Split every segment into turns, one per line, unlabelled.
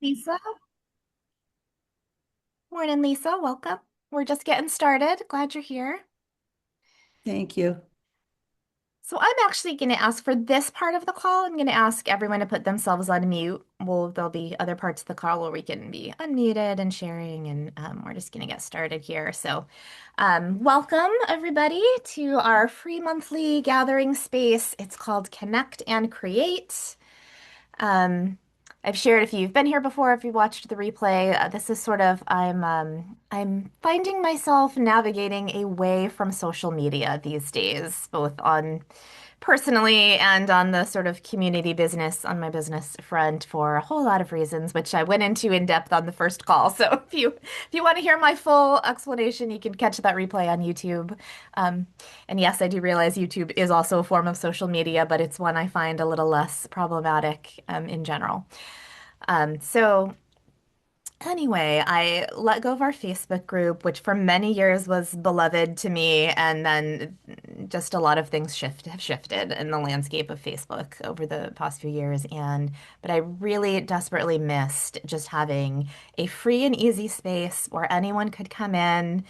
Lisa. Morning, Lisa. Welcome. We're just getting started. Glad you're here.
Thank you.
So I'm actually going to ask for this part of the call. I'm going to ask everyone to put themselves on mute. There'll be other parts of the call where we can be unmuted and sharing, and we're just going to get started here. Welcome everybody to our free monthly gathering space. It's called Connect and Create. Um, I've shared if you've been here before, if you watched the replay, this is sort of I'm finding myself navigating away from social media these days, both on personally and on the sort of community business on my business front for a whole lot of reasons, which I went into in depth on the first call. So if you want to hear my full explanation, you can catch that replay on YouTube. Um, and yes, I do realize YouTube is also a form of social media, but it's one I find a little less problematic in general. So anyway, I let go of our Facebook group, which for many years was beloved to me, and then just a lot of things have shifted in the landscape of Facebook over the past few years. But I really desperately missed just having a free and easy space where anyone could come in,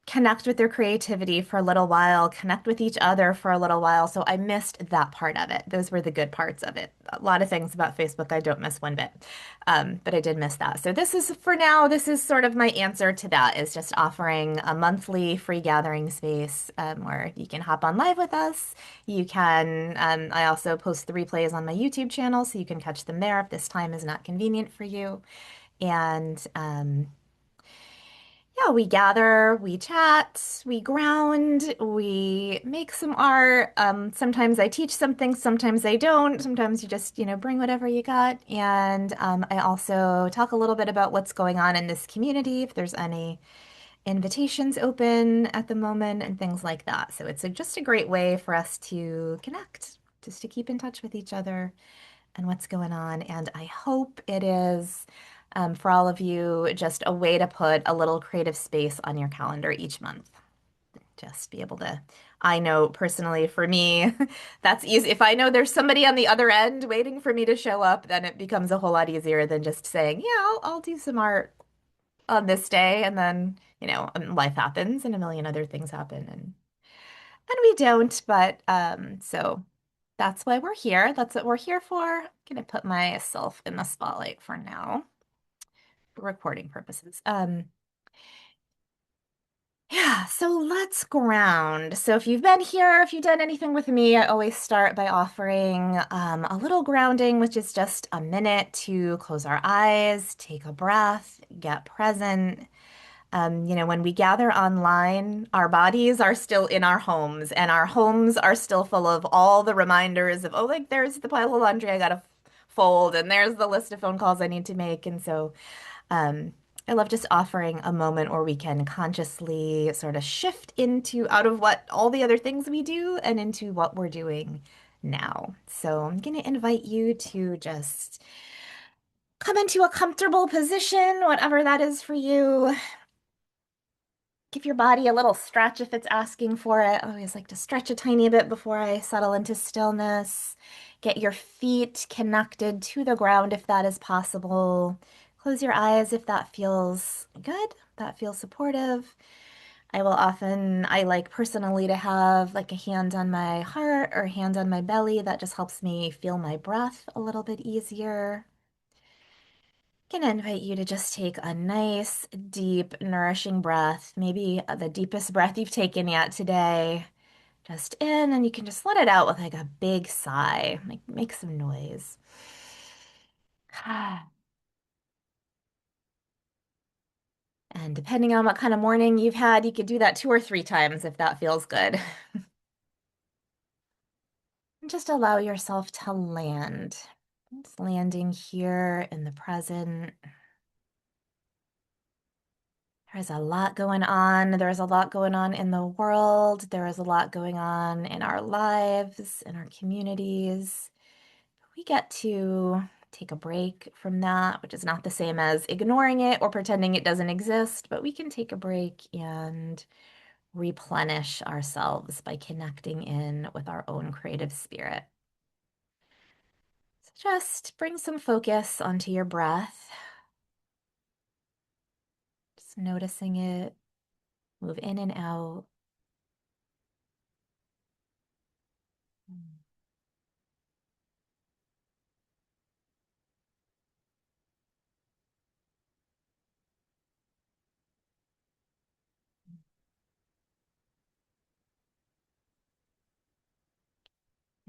connect with their creativity for a little while, connect with each other for a little while. So I missed that part of it. Those were the good parts of it. A lot of things about Facebook I don't miss one bit. But I did miss that. So this is for now, this is sort of my answer to that is just offering a monthly free gathering space where you can hop on live with us. You can, I also post the replays on my YouTube channel, so you can catch them there if this time is not convenient for you. And yeah, we gather, we chat, we ground, we make some art. Sometimes I teach something, sometimes I don't. Sometimes you just, bring whatever you got. And I also talk a little bit about what's going on in this community, if there's any invitations open at the moment and things like that. So it's just a great way for us to connect, just to keep in touch with each other and what's going on. And I hope it is, for all of you, just a way to put a little creative space on your calendar each month. Just be able to, I know personally for me, that's easy. If I know there's somebody on the other end waiting for me to show up, then it becomes a whole lot easier than just saying, yeah, I'll do some art on this day. And then, life happens and a million other things happen. And we don't, but so that's why we're here. That's what we're here for. I'm gonna put myself in the spotlight for now for recording purposes. Yeah, so let's ground. So if you've been here, if you've done anything with me, I always start by offering a little grounding, which is just a minute to close our eyes, take a breath, get present. When we gather online, our bodies are still in our homes, and our homes are still full of all the reminders of, oh, like there's the pile of laundry I gotta fold, and there's the list of phone calls I need to make. And so, um, I love just offering a moment where we can consciously sort of shift into out of what all the other things we do and into what we're doing now. So I'm going to invite you to just come into a comfortable position, whatever that is for you. Give your body a little stretch if it's asking for it. I always like to stretch a tiny bit before I settle into stillness. Get your feet connected to the ground if that is possible. Close your eyes if that feels good, that feels supportive. I like personally to have like a hand on my heart or a hand on my belly. That just helps me feel my breath a little bit easier. Can invite you to just take a nice, deep, nourishing breath, maybe the deepest breath you've taken yet today. Just in, and you can just let it out with like a big sigh, like make some noise. And depending on what kind of morning you've had, you could do that 2 or 3 times if that feels good. And just allow yourself to land. Just landing here in the present. There's a lot going on. There's a lot going on in the world. There is a lot going on in our lives, in our communities. We get to take a break from that, which is not the same as ignoring it or pretending it doesn't exist, but we can take a break and replenish ourselves by connecting in with our own creative spirit. So Just bring some focus onto your breath. Just noticing it move in and out.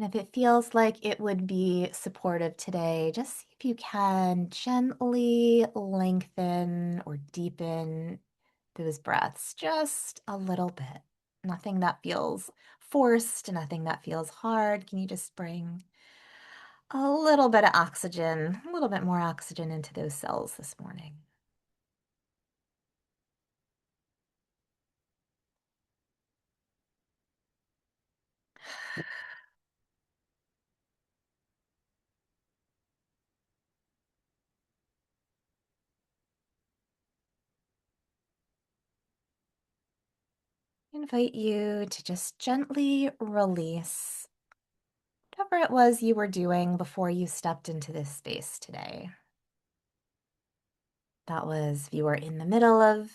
And if it feels like it would be supportive today, just see if you can gently lengthen or deepen those breaths just a little bit. Nothing that feels forced, nothing that feels hard. Can you just bring a little bit of oxygen, a little bit more oxygen into those cells this morning? I invite you to just gently release whatever it was you were doing before you stepped into this space today. That was if you were in the middle of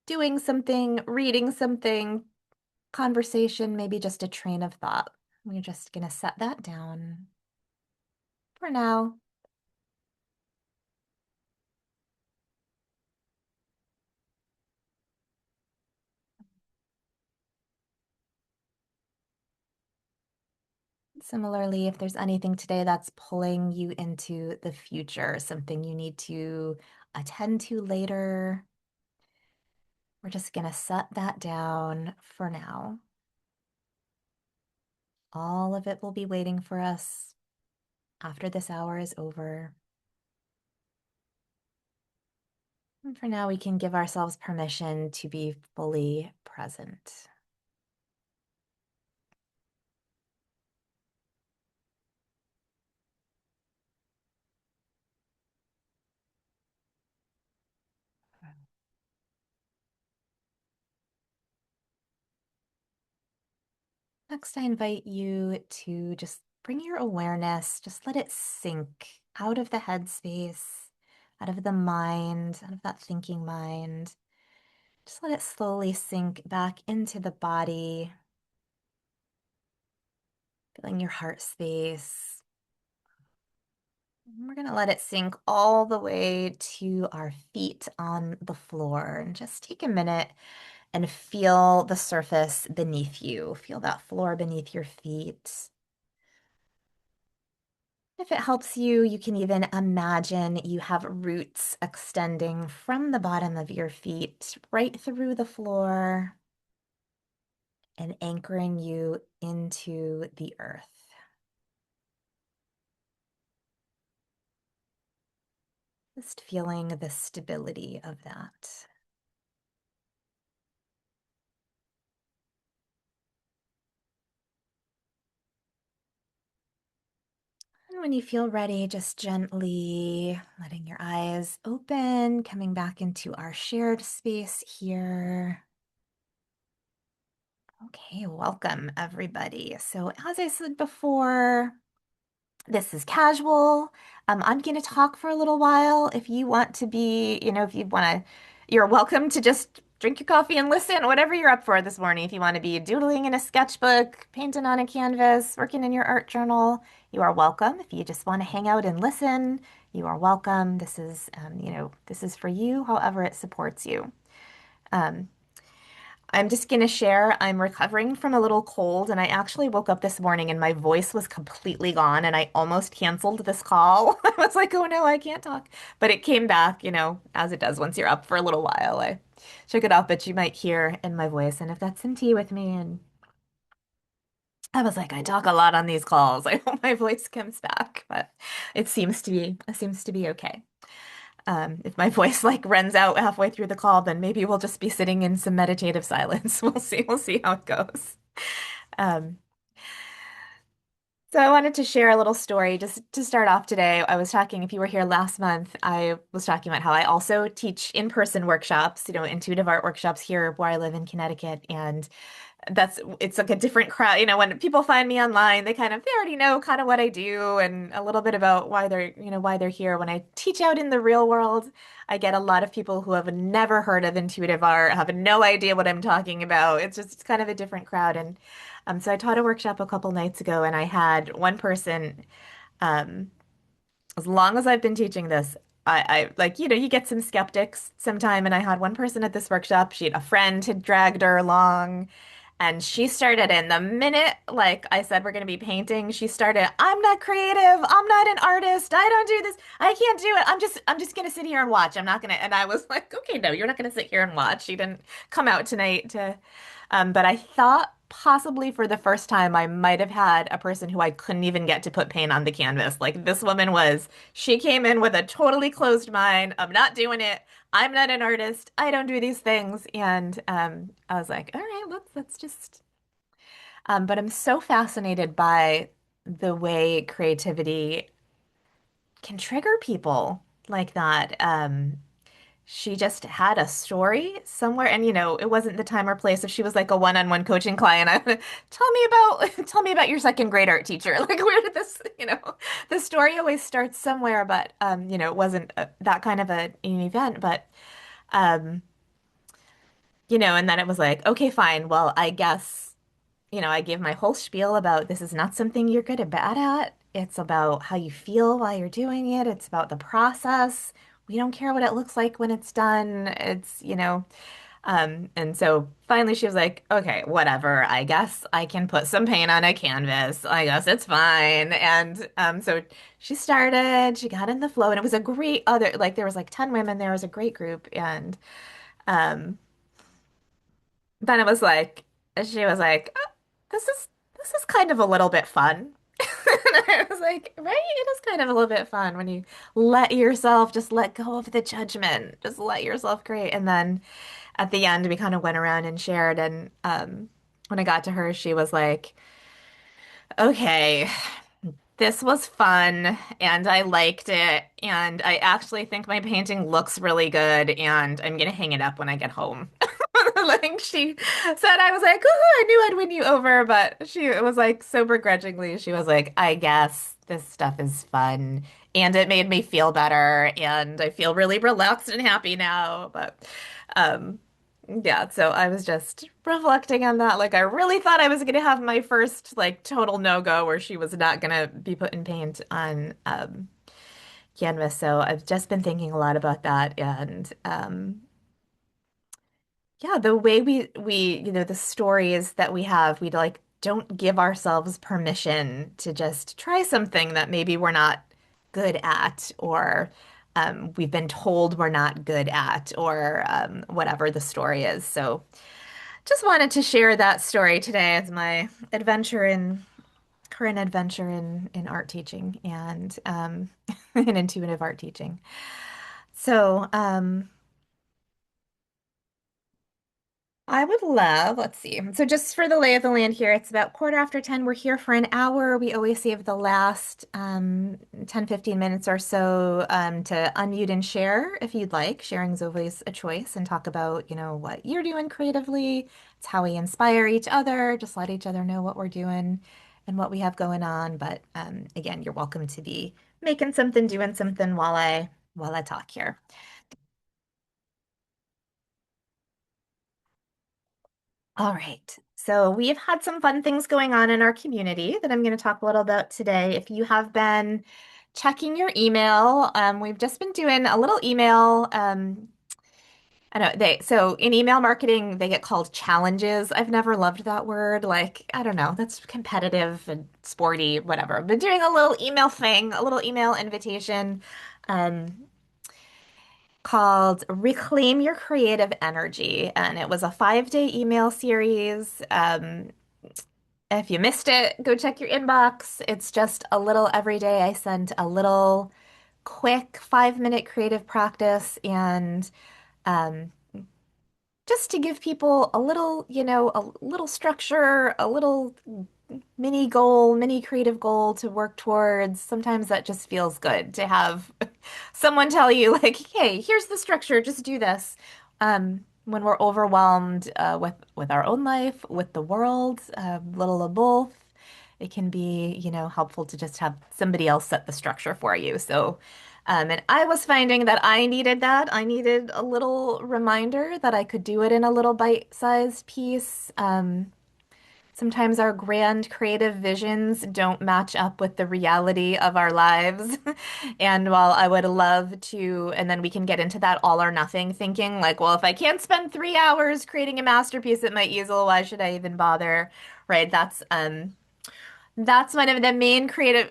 doing something, reading something, conversation, maybe just a train of thought. We're just going to set that down for now. Similarly, if there's anything today that's pulling you into the future, something you need to attend to later, we're just going to set that down for now. All of it will be waiting for us after this hour is over. And for now, we can give ourselves permission to be fully present. Next, I invite you to just bring your awareness, just let it sink out of the headspace, out of the mind, out of that thinking mind. Just let it slowly sink back into the body, filling your heart space. And we're going to let it sink all the way to our feet on the floor and just take a minute and feel the surface beneath you. Feel that floor beneath your feet. If it helps you, you can even imagine you have roots extending from the bottom of your feet right through the floor and anchoring you into the earth. Just feeling the stability of that. And when you feel ready, just gently letting your eyes open, coming back into our shared space here. Okay, welcome everybody. So as I said before, this is casual. I'm going to talk for a little while. If you want to be, if you want to, you're welcome to just drink your coffee and listen, whatever you're up for this morning. If you want to be doodling in a sketchbook, painting on a canvas, working in your art journal, you are welcome. If you just want to hang out and listen, you are welcome. This is, this is for you, however it supports you. Um, I'm just going to share. I'm recovering from a little cold, and I actually woke up this morning and my voice was completely gone, and I almost canceled this call. I was like, oh no, I can't talk. But it came back, as it does once you're up for a little while. I shook it off, but you might hear in my voice, and I've got some tea with me. And I was like, I talk a lot on these calls. I hope my voice comes back, but it seems to be okay. If my voice like runs out halfway through the call, then maybe we'll just be sitting in some meditative silence. We'll see. We'll see how it goes. Um, so I wanted to share a little story just to start off today. I was talking, if you were here last month, I was talking about how I also teach in-person workshops, intuitive art workshops here where I live in Connecticut. And it's like a different crowd. When people find me online, they already know kind of what I do and a little bit about why they're here. When I teach out in the real world, I get a lot of people who have never heard of intuitive art, have no idea what I'm talking about. It's kind of a different crowd. And so I taught a workshop a couple nights ago, and I had one person. Um, as long as I've been teaching this, I like, you get some skeptics sometime. And I had one person at this workshop, a friend had dragged her along, and she started in the minute, like I said, we're going to be painting. She started, I'm not creative. I'm not an artist. I don't do this. I can't do it. I'm just going to sit here and watch. I'm not going to. And I was like, okay, no, you're not going to sit here and watch. She didn't come out tonight but I thought possibly for the first time I might have had a person who I couldn't even get to put paint on the canvas. Like this woman she came in with a totally closed mind. I'm not doing it. I'm not an artist. I don't do these things. And I was like, all right, let's just. But I'm so fascinated by the way creativity can trigger people like that. She just had a story somewhere, and it wasn't the time or place. If she was like a one-on-one coaching client, tell me about your second grade art teacher. Like where did the story always starts somewhere, but it wasn't that kind of an event, but um, and then it was like, okay, fine. Well, I guess, I gave my whole spiel about this is not something you're good or bad at. It's about how you feel while you're doing it. It's about the process. We don't care what it looks like when it's done. And so finally she was like, okay, whatever. I guess I can put some paint on a canvas. I guess it's fine. And so she got in the flow, and it was a great like there was like 10 women, there was a great group. And um, then it was like, she was like, oh, this is kind of a little bit fun. And I was like, right? It is kind of a little bit fun when you just let go of the judgment, just let yourself create. And then at the end, we kind of went around and shared. And when I got to her, she was like, okay, this was fun and I liked it. And I actually think my painting looks really good and I'm gonna hang it up when I get home. Like she said, I was like, oh, I knew I'd win you over, but she was like so begrudgingly, she was like, I guess this stuff is fun and it made me feel better and I feel really relaxed and happy now. But um yeah, so I was just reflecting on that. Like I really thought I was gonna have my first like total no-go where she was not gonna be putting paint on canvas. So I've just been thinking a lot about that and yeah, the way the stories that we have, we like don't give ourselves permission to just try something that maybe we're not good at, or we've been told we're not good at, or whatever the story is. So just wanted to share that story today as my current adventure in art teaching and in intuitive art teaching. So, I would love, let's see. So just for the lay of the land here, it's about quarter after 10. We're here for an hour. We always save the last 10, 15 minutes or so to unmute and share if you'd like. Sharing's always a choice and talk about, what you're doing creatively. It's how we inspire each other. Just let each other know what we're doing and what we have going on. But again, you're welcome to be making something, doing something while I talk here. All right. So we've had some fun things going on in our community that I'm going to talk a little about today. If you have been checking your email, we've just been doing a little email. I know so in email marketing, they get called challenges. I've never loved that word. Like, I don't know, that's competitive and sporty, whatever. But doing a little email thing, a little email invitation, um, called Reclaim Your Creative Energy. And it was a 5-day email series. If you missed it, go check your inbox. It's just a little every day. I sent a little quick 5-minute creative practice and um, just to give people a little structure, a little mini goal, mini creative goal to work towards. Sometimes that just feels good to have someone tell you, like, hey, here's the structure, just do this. when we're overwhelmed with our own life, with the world, a little of both. It can be, helpful to just have somebody else set the structure for you. So, and I was finding that I needed that. I needed a little reminder that I could do it in a little bite-sized piece. Sometimes our grand creative visions don't match up with the reality of our lives. And while I would love to, and then we can get into that all or nothing thinking, like, well, if I can't spend 3 hours creating a masterpiece at my easel, why should I even bother? Right? That's one of the main creative,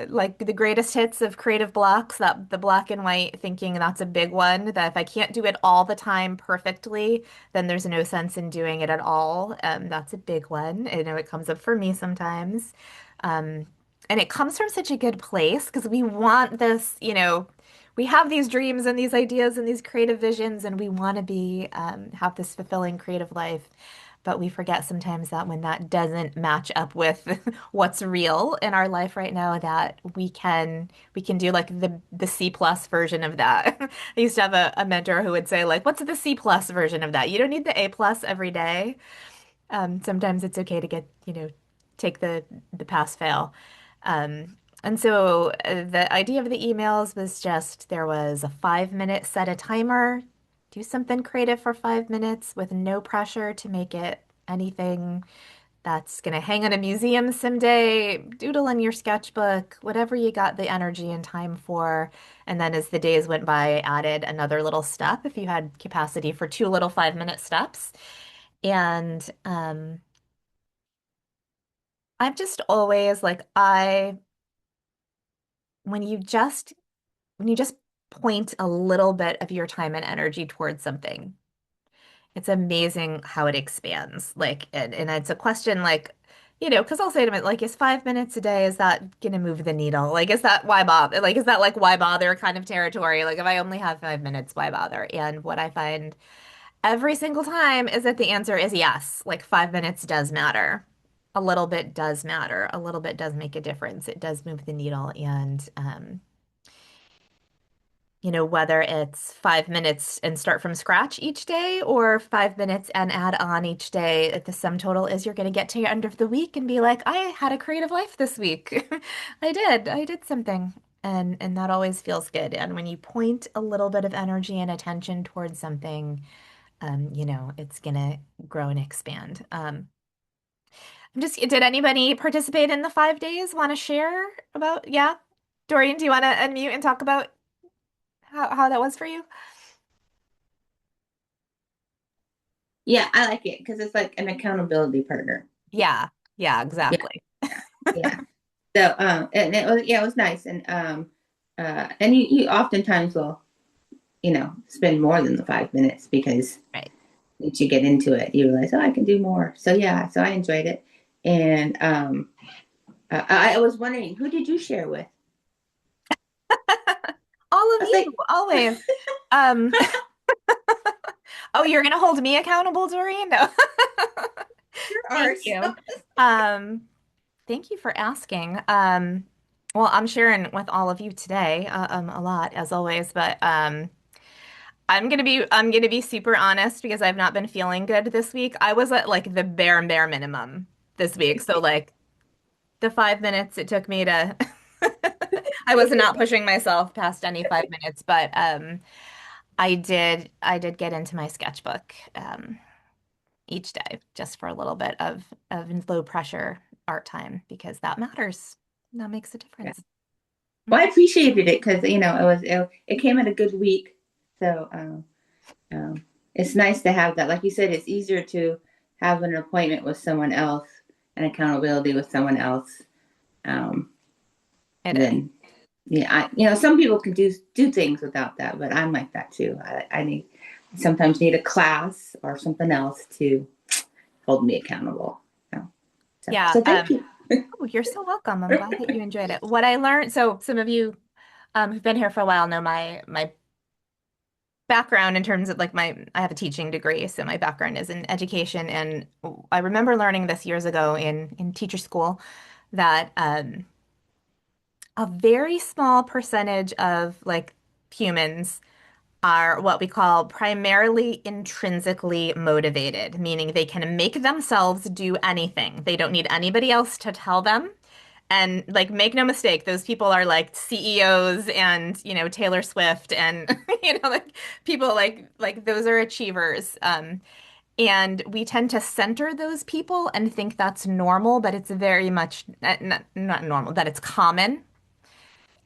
like the greatest hits of creative blocks, that the black and white thinking, that's a big one. That if I can't do it all the time perfectly, then there's no sense in doing it at all. That's a big one. I know it comes up for me sometimes. Um, and it comes from such a good place because we want this, we have these dreams and these ideas and these creative visions, and we want to have this fulfilling creative life. But we forget sometimes that when that doesn't match up with what's real in our life right now, that we can do like the C plus version of that. I used to have a mentor who would say like, "What's the C plus version of that? You don't need the A plus every day. Sometimes it's okay to take the pass fail." And so the idea of the emails was just there was a 5 minute set a timer, do something creative for 5 minutes with no pressure to make it anything that's going to hang in a museum someday, doodle in your sketchbook, whatever you got the energy and time for. And then as the days went by, added another little step if you had capacity for two little 5 minute steps. And I've just always like when you just when you just point a little bit of your time and energy towards something, it's amazing how it expands. Like, and it's a question like, because I'll say to them, like, is 5 minutes a day, is that gonna move the needle? Like, is that why bother? Like, is that like why bother kind of territory? Like, if I only have 5 minutes, why bother? And what I find every single time is that the answer is yes. Like 5 minutes does matter. A little bit does matter. A little bit does make a difference. It does move the needle. And whether it's 5 minutes and start from scratch each day or 5 minutes and add on each day, the sum total is you're going to get to your end of the week and be like, I had a creative life this week. I did something. And that always feels good. And when you point a little bit of energy and attention towards something, it's gonna grow and expand. Did anybody participate in the 5 days? Want to share about, yeah? Dorian, do you want to unmute and talk about how that was for you?
Yeah, I like it because it's like an accountability partner.
Yeah, yeah,
Yeah,
exactly.
yeah. So, and it was, yeah, it was nice. And you oftentimes will, spend more than the 5 minutes because
Right.
once you get into it, you realize, oh, I can do more. So yeah, so I enjoyed it. And I was wondering, who did you share with?
All of
I was
you,
like,
always. Um, oh, you're gonna hold me accountable, Dorian? No.
your
Thank
art.
you. Um, Thank you for asking. Well, I'm sharing with all of you today, a lot as always, but I'm gonna be super honest because I've not been feeling good this week. I was at like the bare minimum this week. So like the 5 minutes it took me to I was not pushing myself past any 5 minutes, but I did get into my sketchbook each day just for a little bit of low pressure art time because that matters. That makes a
Yeah.
difference.
Well, I
Mhm.
appreciated it because it came at a good week. So it's nice to have that. Like you said, it's easier to have an appointment with someone else and accountability with someone else um,
It is.
than yeah. Some people can do things without that, but I'm like that too. I need sometimes need a class or something else to hold me accountable. So, so,
Yeah.
so thank you.
Oh, you're so welcome. I'm glad that you enjoyed it. What I learned, so some of you who've been here for a while know my background in terms of like I have a teaching degree, so my background is in education, and I remember learning this years ago in teacher school that a very small percentage of like humans are what we call primarily intrinsically motivated, meaning they can make themselves do anything. They don't need anybody else to tell them. And like, make no mistake, those people are like CEOs and, Taylor Swift and, like people like those are achievers. And we tend to center those people and think that's normal, but it's very much not normal, that it's common.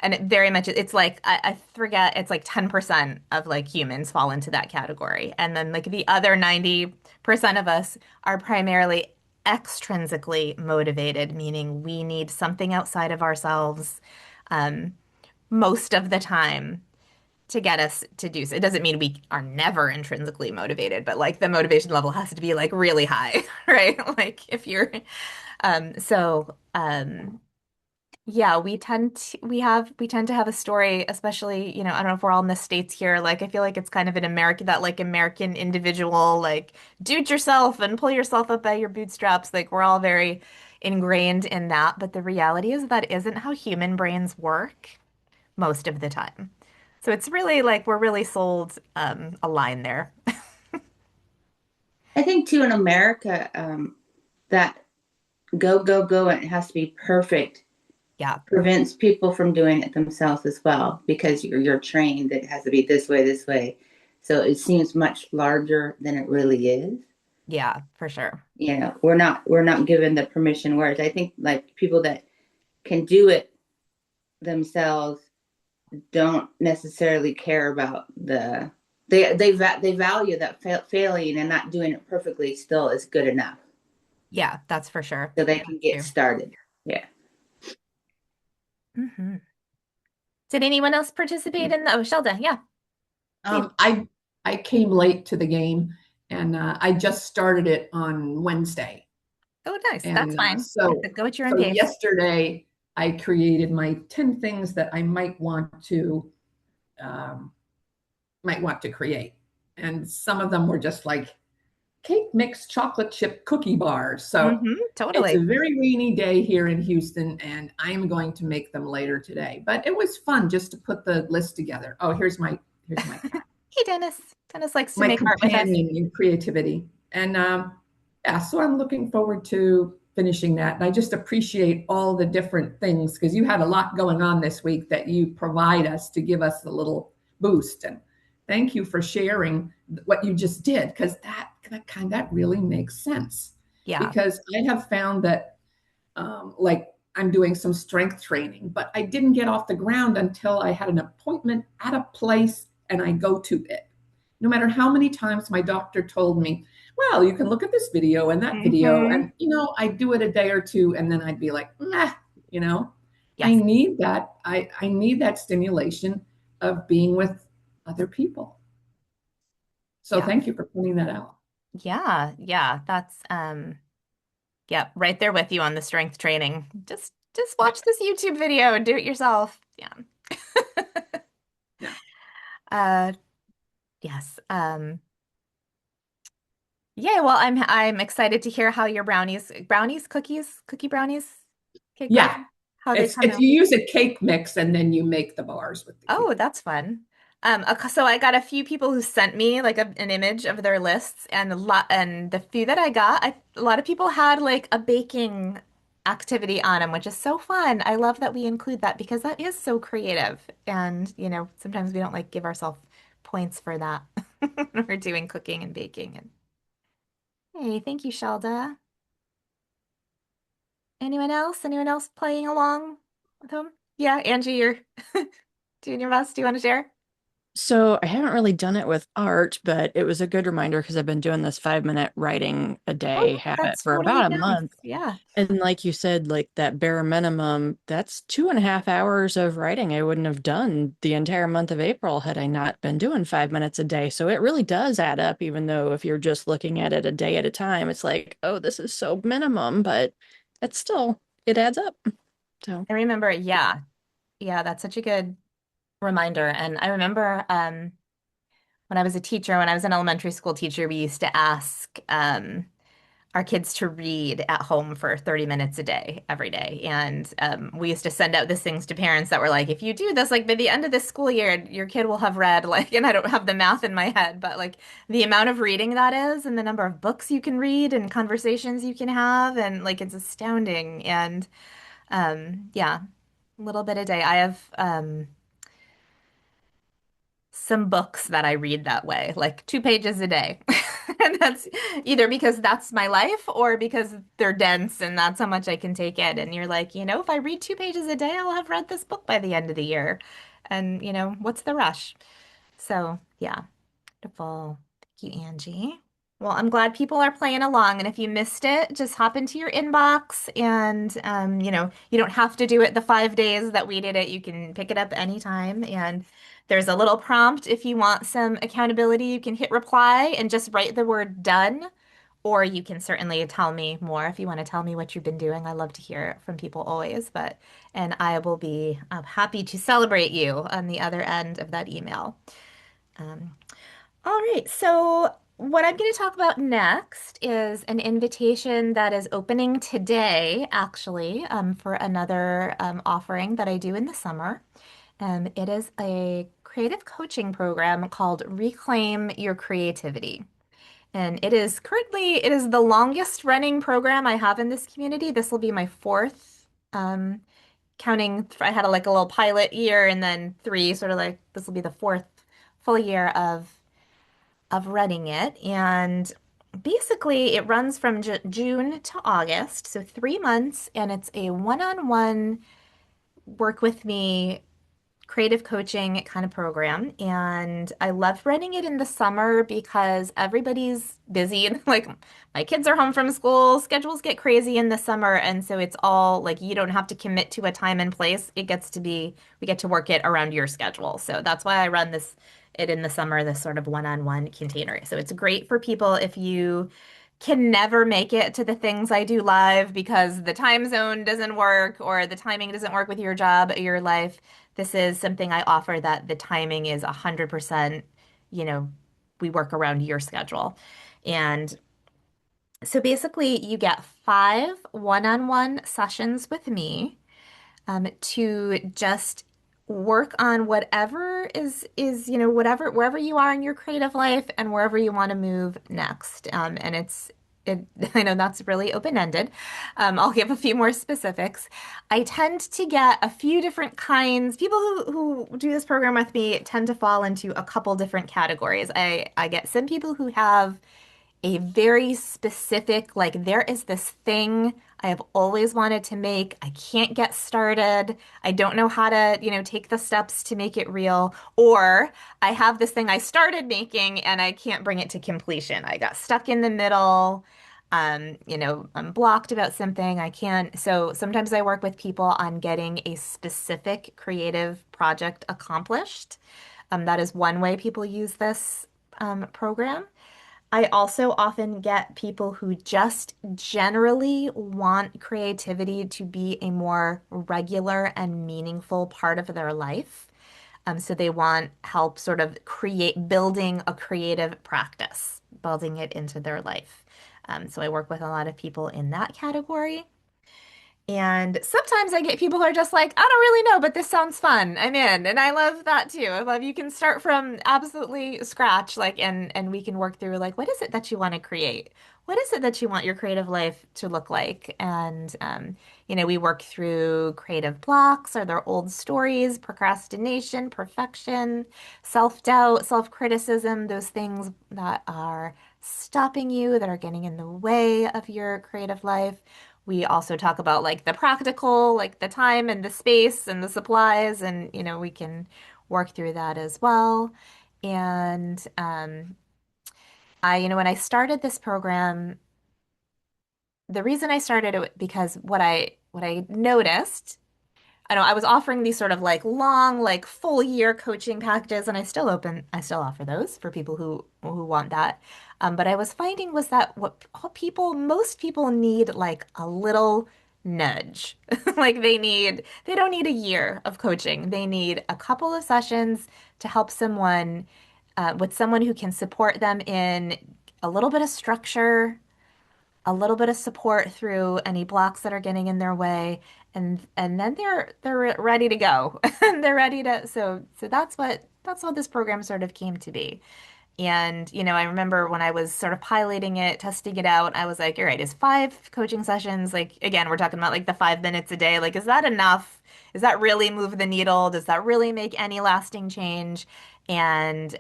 And it very much, it's like, I forget, it's like 10% of like humans fall into that category. And then like the other 90% of us are primarily extrinsically motivated, meaning we need something outside of ourselves um, most of the time to get us to do so. It doesn't mean we are never intrinsically motivated, but like the motivation level has to be like really high, right? Like if you're, so, yeah, we tend to have a story, especially, I don't know if we're all in the States here. Like I feel like it's kind of an American that like American individual, like do it yourself and pull yourself up by your bootstraps. Like we're all very ingrained in that. But the reality is that isn't how human brains work most of the time. So it's really like we're really sold a line there.
I think too in America, that go, go, go, and it has to be perfect
Yeah.
prevents people from doing it themselves as well because you're trained that it has to be this way, this way. So it seems much larger than it really is.
Yeah, for sure.
We're not given the permission. Whereas I think like people that can do it themselves don't necessarily care about they value that failing and not doing it perfectly still is good enough
Yeah, that's for sure.
so they
Yeah,
can get
true.
started. Yeah.
Hmm. Did anyone else participate in oh, Sheldon, yeah, please.
Um, I I came late to the game, and I just started it on Wednesday.
Oh, nice. That's
And
fine. Go at your own
so
pace.
yesterday I created my 10 things that I um, might want to create, and some of them were just like cake mix chocolate chip cookie bars. So it's a
Totally.
very rainy day here in Houston, and I'm going to make them later today. But it was fun just to put the list together. Oh, here's my cat,
Hey, Dennis. Dennis likes to
my
make art with us.
companion in creativity. And yeah, so I'm looking forward to finishing that. And I just appreciate all the different things because you had a lot going on this week that you provide us to give us a little boost. And thank you for sharing what you just did because that really makes sense.
Yeah.
Because I have found that like I'm doing some strength training, but I didn't get off the ground until I had an appointment at a place and I go to it. No matter how many times my doctor told me, well, you can look at this video and that video.
Hmm.
And, I do it a day or two and then I'd be like, nah, you know, I
Yes.
need that. I need that stimulation of being with other people. So
Yeah.
thank you for pointing that out.
Yeah. Yeah. That's yeah, right there with you on the strength training. Just watch this YouTube video and do it yourself. Yeah.
Yeah.
Uh yes. Yeah, well, I'm excited to hear how your cookie brownies, cake
Yeah.
brownies, how they
It's
come
if
out.
you use a cake mix and then you make the bars with the
Oh,
cake.
that's fun. So I got a few people who sent me like an image of their lists, and the few that I got, a lot of people had like a baking activity on them, which is so fun. I love that we include that because that is so creative, and sometimes we don't like give ourselves points for that when we're doing cooking and baking. And hey, thank you, Shelda. Anyone else? Anyone else playing along with them? Yeah, Angie, you're doing your best. Do you want to share?
So I haven't really done it with art, but it was a good reminder because I've been doing this 5 minute writing a day
Oh,
habit
that's
for
totally
about a
counts.
month.
Yeah.
And like you said, like that bare minimum, that's 2.5 hours of writing I wouldn't have done the entire month of April had I not been doing 5 minutes a day. So it really does add up, even though if you're just looking at it a day at a time, it's like, oh, this is so minimum, but it's still, it adds up. So.
I remember, yeah. Yeah, that's such a good reminder. And I remember when I was a teacher, when I was an elementary school teacher, we used to ask our kids to read at home for 30 minutes a day, every day. And we used to send out these things to parents that were like, if you do this, like by the end of this school year, your kid will have read, like, and I don't have the math in my head, but like the amount of reading that is and the number of books you can read and conversations you can have. And like, it's astounding. And yeah, a little bit a day. I have some books that I read that way, like 2 pages a day. And that's either because that's my life or because they're dense and that's how much I can take in. And you're like, if I read 2 pages a day, I'll have read this book by the end of the year. And, what's the rush? So, yeah, wonderful. Thank you, Angie. Well, I'm glad people are playing along. And if you missed it, just hop into your inbox and, you don't have to do it the 5 days that we did it. You can pick it up anytime. And there's a little prompt if you want some accountability. You can hit reply and just write the word done. Or you can certainly tell me more if you want to tell me what you've been doing. I love to hear it from people always, and I will be happy to celebrate you on the other end of that email. Um, all right, so what I'm going to talk about next is an invitation that is opening today, actually, for another offering that I do in the summer. It is a creative coaching program called Reclaim Your Creativity. And it is the longest running program I have in this community. This will be my fourth, counting, I had like a little pilot year and then three, sort of like this will be the fourth full year of running it. And basically, it runs from June to August, so 3 months, and it's a one-on-one work with me creative coaching kind of program. And I love running it in the summer because everybody's busy and like my kids are home from school, schedules get crazy in the summer. And so it's all like you don't have to commit to a time and place. It gets to be, we get to work it around your schedule. So that's why I run it in the summer, this sort of one-on-one container. So it's great for people if you can never make it to the things I do live because the time zone doesn't work or the timing doesn't work with your job or your life. This is something I offer that the timing is 100%, you know, we work around your schedule. And so basically, you get 5 one-on-one sessions with me to just work on whatever whatever wherever you are in your creative life and wherever you want to move next. And I know that's really open-ended. I'll give a few more specifics. I tend to get a few different kinds. People who do this program with me tend to fall into a couple different categories. I get some people who have a very specific, like, there is this thing I have always wanted to make. I can't get started. I don't know how to, take the steps to make it real. Or I have this thing I started making and I can't bring it to completion. I got stuck in the middle. I'm blocked about something. I can't. So sometimes I work with people on getting a specific creative project accomplished. That is one way people use this program. I also often get people who just generally want creativity to be a more regular and meaningful part of their life. So they want help sort of building a creative practice, building it into their life. So I work with a lot of people in that category. And sometimes I get people who are just like, I don't really know, but this sounds fun. I'm in. And I love that too. I love you can start from absolutely scratch, like, and we can work through like, what is it that you want to create? What is it that you want your creative life to look like? And we work through creative blocks, are there old stories, procrastination, perfection, self-doubt, self-criticism, those things that are stopping you, that are getting in the way of your creative life. We also talk about like the practical, like the time and the space and the supplies, and we can work through that as well. And when I started this program, the reason I started it because what I noticed I was offering these sort of like long, like full year coaching packages, and I still offer those for people who want that. But I was finding was that most people need like a little nudge. Like they don't need a year of coaching. They need a couple of sessions to help with someone who can support them in a little bit of structure, a little bit of support through any blocks that are getting in their way, and then they're ready to go. They're ready to so that's what this program sort of came to be. And, I remember when I was sort of piloting it, testing it out, I was like, all right, is 5 coaching sessions, like, again, we're talking about like the 5 minutes a day, like, is that enough? Does that really move the needle? Does that really make any lasting change? And,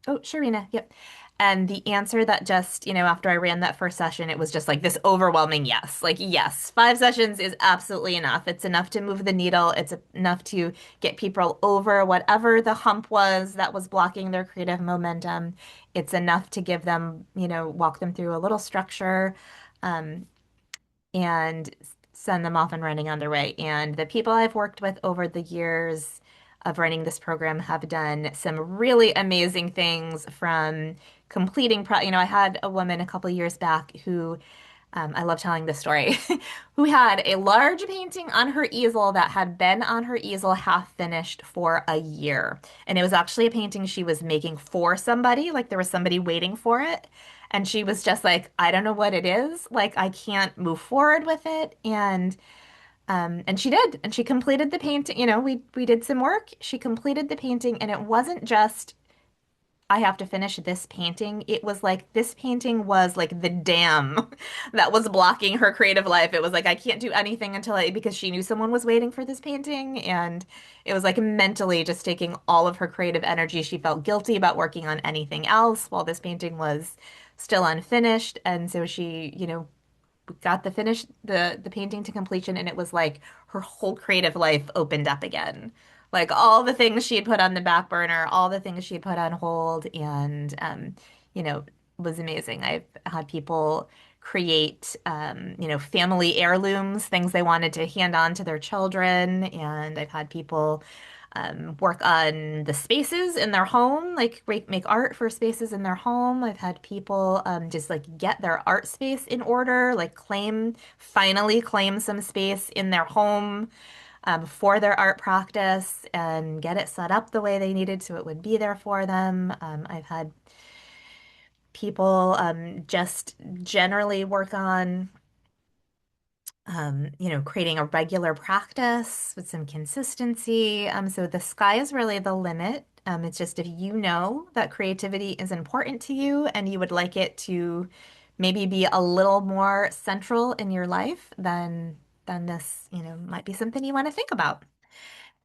oh, Sharina, yep. And the answer that just, after I ran that first session, it was just like this overwhelming yes. Like, yes, 5 sessions is absolutely enough. It's enough to move the needle. It's enough to get people over whatever the hump was that was blocking their creative momentum. It's enough to give them, walk them through a little structure, um, and send them off and running on their way. And the people I've worked with over the years of running this program have done some really amazing things from completing I had a woman a couple years back who I love telling this story, who had a large painting on her easel that had been on her easel half finished for a year. And it was actually a painting she was making for somebody, like there was somebody waiting for it. And she was just like, I don't know what it is. Like I can't move forward with it. And she did. And she completed the painting. We did some work. She completed the painting, and it wasn't just I have to finish this painting. It was like this painting was like the dam that was blocking her creative life. It was like I can't do anything because she knew someone was waiting for this painting, and it was like mentally just taking all of her creative energy. She felt guilty about working on anything else while this painting was still unfinished, and so she, got the painting to completion, and it was like her whole creative life opened up again. Like all the things she had put on the back burner, all the things she had put on hold, and you know, was amazing. I've had people create family heirlooms, things they wanted to hand on to their children, and I've had people work on the spaces in their home, like make art for spaces in their home. I've had people just like get their art space in order, like finally claim some space in their home for their art practice and get it set up the way they needed so it would be there for them. I've had people just generally work on creating a regular practice with some consistency. So the sky is really the limit. It's just if you know that creativity is important to you and you would like it to maybe be a little more central in your life, then this, might be something you want to think about.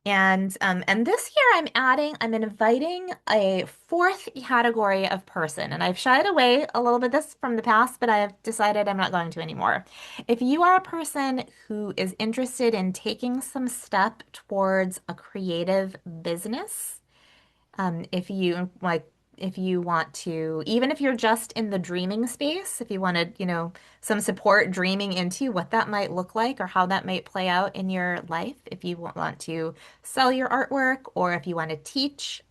And this year I'm inviting a fourth category of person, and I've shied away a little bit this from the past, but I have decided I'm not going to anymore. If you are a person who is interested in taking some step towards a creative business, if you want to, even if you're just in the dreaming space, if you wanted, some support dreaming into what that might look like or how that might play out in your life, if you want to sell your artwork or if you want to teach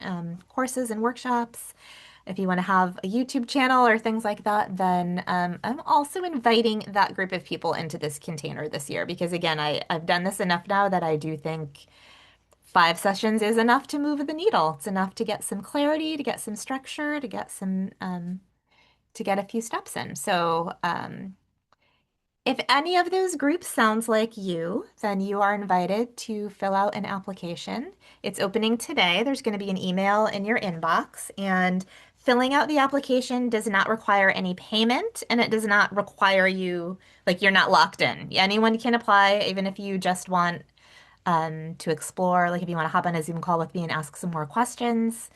courses and workshops, if you want to have a YouTube channel or things like that, then I'm also inviting that group of people into this container this year because again, I've done this enough now that I do think 5 sessions is enough to move the needle. It's enough to get some clarity, to get some structure, to get a few steps in. So, if any of those groups sounds like you, then you are invited to fill out an application. It's opening today. There's going to be an email in your inbox, and filling out the application does not require any payment, and it does not require you, like, you're not locked in. Anyone can apply, even if you just want to explore, like if you want to hop on a Zoom call with me and ask some more questions,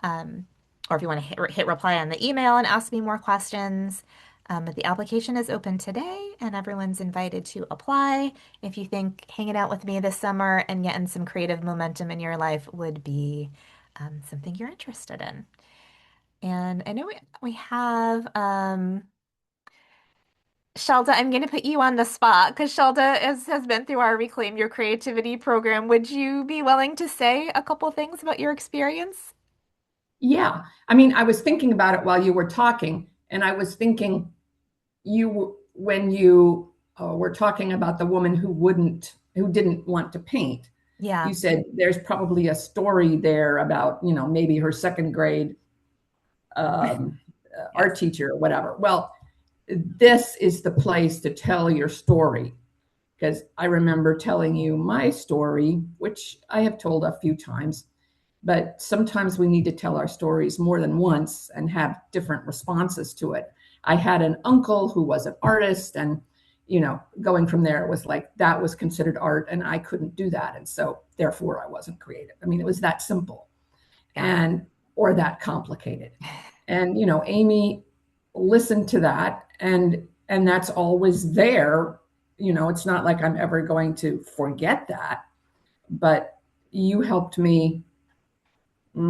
um, or if you want to hit reply on the email and ask me more questions. But the application is open today and everyone's invited to apply if you think hanging out with me this summer and getting some creative momentum in your life would be something you're interested in. And I know we have Shelda, I'm going to put you on the spot because Shelda has been through our Reclaim Your Creativity program. Would you be willing to say a couple things about your experience?
Yeah. I mean, I was thinking about it while you were talking, and I was thinking when you were talking about the woman who didn't want to paint,
Yeah.
you said there's probably a story there about, maybe her second grade art teacher or whatever. Well, this is the place to tell your story. Because I remember telling you my story, which I have told a few times, but sometimes we need to tell our stories more than once and have different responses to it. I had an uncle who was an artist, and going from there, it was like that was considered art, and I couldn't do that, and so therefore I wasn't creative. I mean, it was that simple,
Yeah.
and or that complicated. And Aimee listened to that, and that's always there. It's not like I'm ever going to forget that, but you helped me.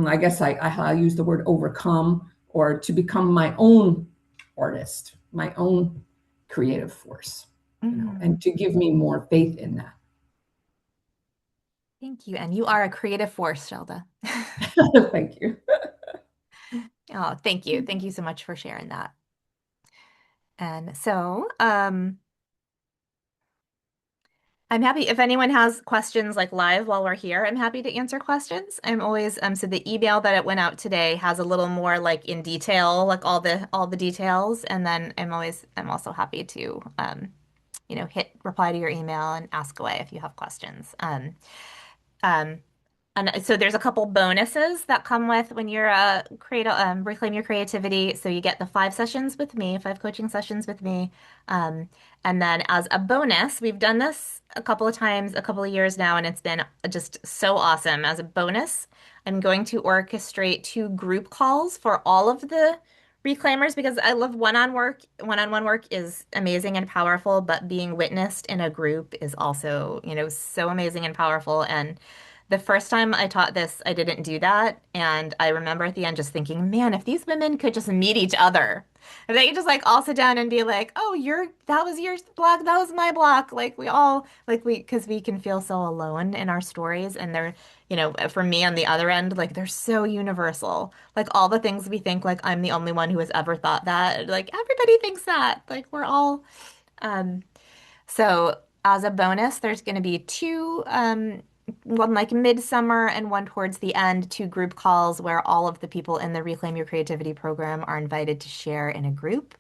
I guess I'll use the word overcome, or to become my own artist, my own creative force, and to give me more faith in that.
Thank you. And you are a creative force, Shelda.
Thank you.
Oh, thank you. Thank you so much for sharing that. And so, I'm happy if anyone has questions like live while we're here, I'm happy to answer questions. I'm always so the email that it went out today has a little more like in detail, like all the details. And then I'm also happy to hit reply to your email and ask away if you have questions. Um, and so there's a couple bonuses that come with when you're reclaim your creativity. So you get the 5 sessions with me, 5 coaching sessions with me. Um, and then as a bonus, we've done this a couple of times, a couple of years now, and it's been just so awesome. As a bonus, I'm going to orchestrate 2 group calls for all of the reclaimers because I love one-on-one work is amazing and powerful, but being witnessed in a group is also, so amazing and powerful. And the first time I taught this, I didn't do that. And I remember at the end just thinking, man, if these women could just meet each other, if they could just like all sit down and be like, oh, that was your block, that was my block. Because we can feel so alone in our stories. And they're, for me on the other end, like they're so universal. Like all the things we think, like I'm the only one who has ever thought that. Like everybody thinks that. Like we're all, um, so as a bonus, there's going to be 2, one like midsummer and one towards the end, 2 group calls where all of the people in the Reclaim Your Creativity program are invited to share in a group.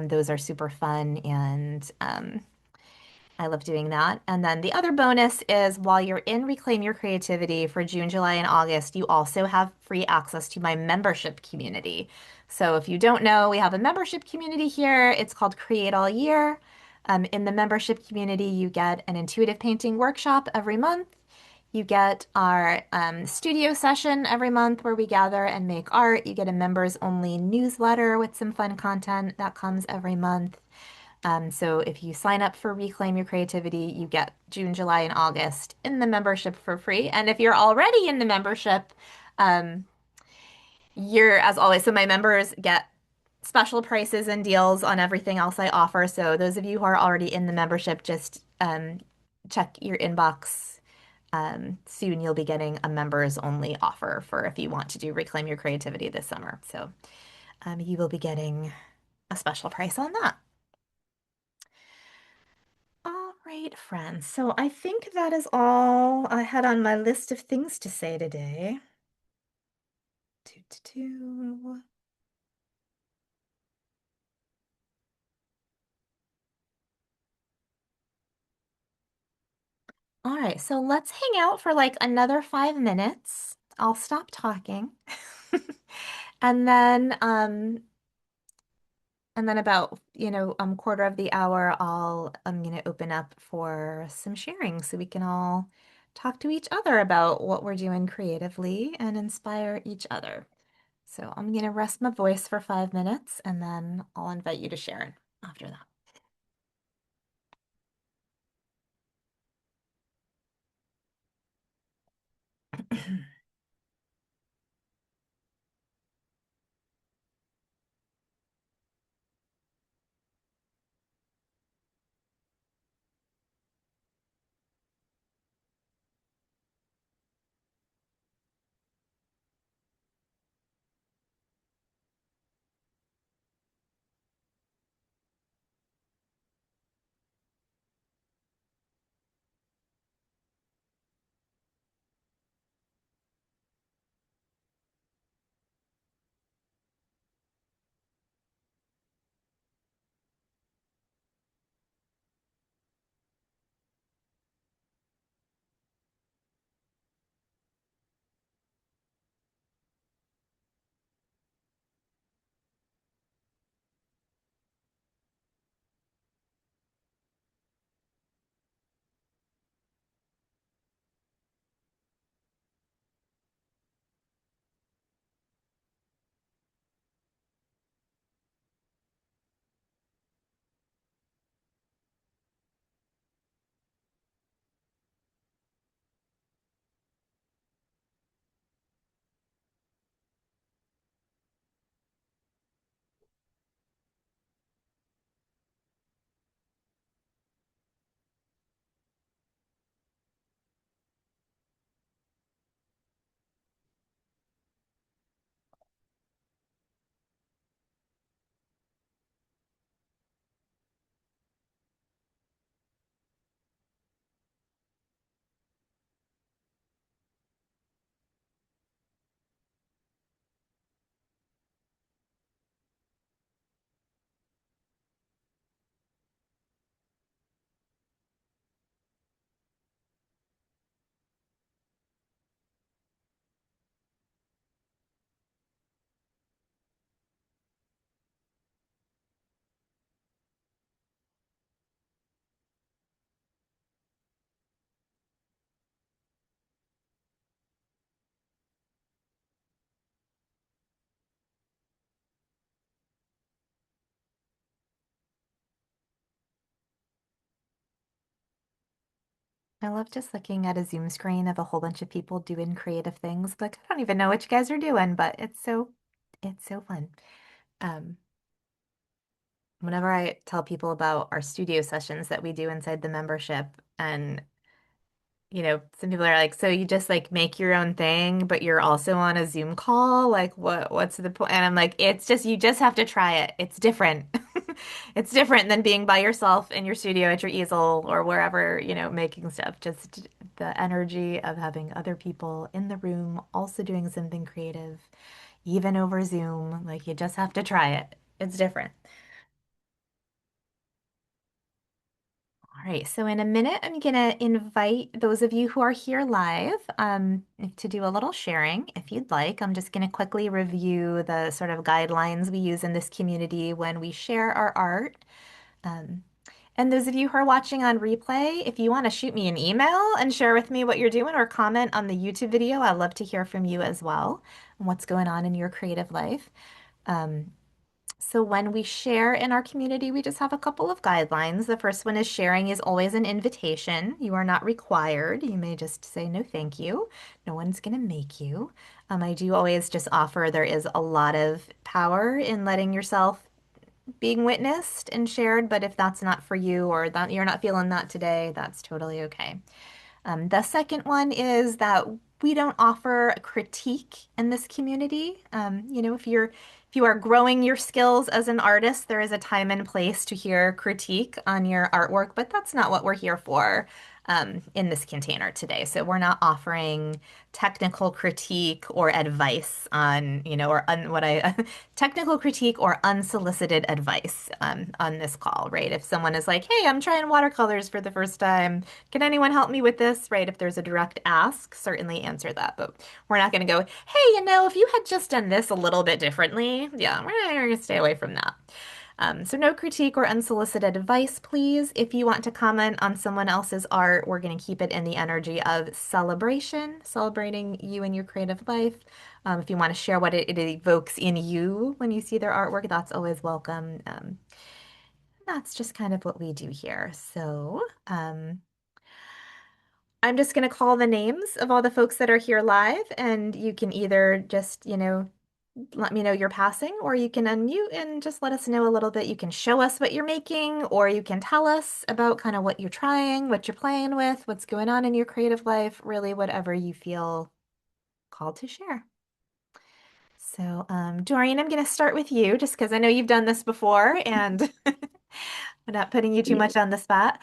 Those are super fun and I love doing that. And then the other bonus is while you're in Reclaim Your Creativity for June, July, and August, you also have free access to my membership community. So if you don't know, we have a membership community here. It's called Create All Year. In the membership community, you get an intuitive painting workshop every month. You get our studio session every month where we gather and make art. You get a members only newsletter with some fun content that comes every month. So if you sign up for Reclaim Your Creativity, you get June, July, and August in the membership for free. And if you're already in the membership, um, you're, as always, so my members get special prices and deals on everything else I offer. So those of you who are already in the membership, just check your inbox. Soon you'll be getting a members only offer for if you want to do Reclaim Your Creativity this summer. So you will be getting a special price on that. All right, friends. So I think that is all I had on my list of things to say today. Doo. All right, so let's hang out for like another 5 minutes. I'll stop talking. And then about, quarter of the hour, I'm gonna open up for some sharing so we can all talk to each other about what we're doing creatively and inspire each other. So I'm gonna rest my voice for 5 minutes and then I'll invite you to share it after that. I love just looking at a Zoom screen of a whole bunch of people doing creative things. Like, I don't even know what you guys are doing, but it's so fun. Um, Whenever I tell people about our studio sessions that we do inside the membership, and some people are like, so you just like make your own thing, but you're also on a Zoom call? Like, what's the point? And I'm like, it's just you just have to try it. It's different. It's different than being by yourself in your studio at your easel or wherever, making stuff. Just the energy of having other people in the room also doing something creative, even over Zoom. Like, you just have to try it. It's different. All right, so in a minute, I'm going to invite those of you who are here live to do a little sharing if you'd like. I'm just going to quickly review the sort of guidelines we use in this community when we share our art. Um, and those of you who are watching on replay, if you want to shoot me an email and share with me what you're doing or comment on the YouTube video, I'd love to hear from you as well and what's going on in your creative life. Um, so when we share in our community, we just have a couple of guidelines. The first one is sharing is always an invitation. You are not required. You may just say no, thank you. No one's going to make you. I do always just offer there is a lot of power in letting yourself being witnessed and shared, but if that's not for you or that you're not feeling that today, that's totally okay. The second one is that we don't offer a critique in this community. If you are growing your skills as an artist, there is a time and place to hear critique on your artwork, but that's not what we're here for in this container today. So we're not offering technical critique or advice on, or what I technical critique or unsolicited advice on this call, right? If someone is like, "Hey, I'm trying watercolors for the first time. Can anyone help me with this?" Right? If there's a direct ask, certainly answer that. But we're not going to go, "Hey, if you had just done this a little bit differently," yeah, we're going to stay away from that. So no critique or unsolicited advice, please. If you want to comment on someone else's art, we're going to keep it in the energy of celebration, celebrating you and your creative life. If you want to share what it evokes in you when you see their artwork, that's always welcome. That's just kind of what we do here. So I'm just going to call the names of all the folks that are here live, and you can either just, let me know you're passing, or you can unmute and just let us know a little bit. You can show us what you're making, or you can tell us about kind of what you're trying, what you're playing with, what's going on in your creative life, really whatever you feel called to share. So, Doreen, I'm going to start with you just because I know you've done this before and I'm not putting you too
Yeah.
much on the spot.